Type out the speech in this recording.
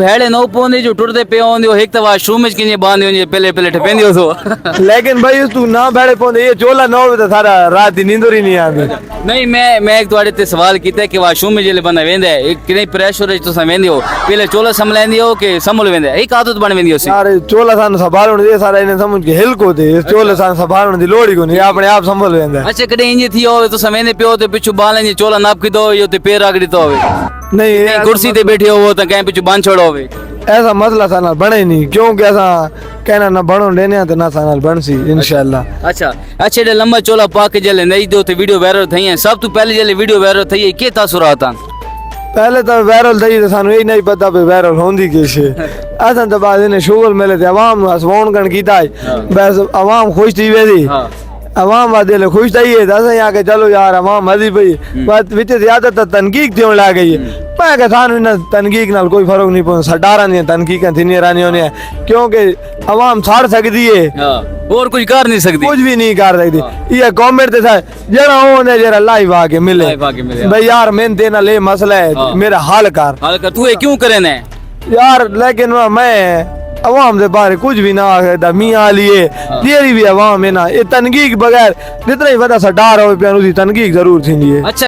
भेड़े नो पोंदी जो टुरदे पे होंदी ओ एक तो वाशरूम में किने बांधी होंदी पहले पहले ठपेंदी हो तो लेकिन भाई तू ना बैठे पौंदे ये चोला ना होवे तो सारा रात दी नींद ही नहीं आती। नहीं मैं एक ਤੁਹਾਡੇ ਤੇ ਸਵਾਲ ਕੀਤਾ ਕਿ ਵਾਸ਼ਰੂਮ में जेले बंदा वेंदा है किने प्रेशर तो वेंदे हो पहले चोला संभलेंदी हो के संभल वेंदा एक आदत बन वेंदी हो सी यार चोला सान संभालण दे सारा इने समझ के हिल को दे चोला सान संभालण दी लोड़ ही कोनी अपने आप संभल वेंदा। अच्छा कदे इंज थी होवे तो वेंदे पियो ते पिछु बालन जी चोला नाप के दो यो ते पैर आगड़ी तो होवे नहीं कहीं कुर्सी ते बैठे हो तो कहीं पिछु बांध छोड़ो होवे ऐसा मसला सानाल बने ही नहीं क्योंकि ऐसा कहना ना बनो लेने तो ना सानाल बनसी इंशाल्लाह। अच्छा अच्छे डे लंबा चोला पा के जले नहीं दो ते वीडियो वायरल थई है सब तो पहले जले वीडियो वायरल थई है के तासुरात पहले तो वायरल थी तो सानू यही नहीं पता पे वायरल होंदी किसे असन तो बाद इन्हें शुगर मिले थे अवाम हसवान कन कीता है बस अवाम खुश थी वेदी अवाम वादे ले खुश थी है दस यहाँ के चलो यार अवाम मजी पई बात विच ज्यादा तो तनकीक थियों ला गई है मैं के सानू इन तनकीक नाल कोई फर्क नहीं पौंदा सटारा नहीं तनकीक थी रानी होने क्योंकि अवाम साड़ सकती है और कुछ कर नहीं सकती कुछ भी नहीं कर सकती ये कमेंट ते जरा होने जरा लाइव आके मिले भाई यार मैं देना ले मसला है मेरा हाल कर तू ये क्यों करे ने यार लेकिन मैं अवाम दे बारे कुछ भी ना आखदा मियां लिए तेरी भी अवाम है ना ये तनकीक बगैर जितना ही वदा सटार हो पिया उसी तनकीक जरूर थी। अच्छा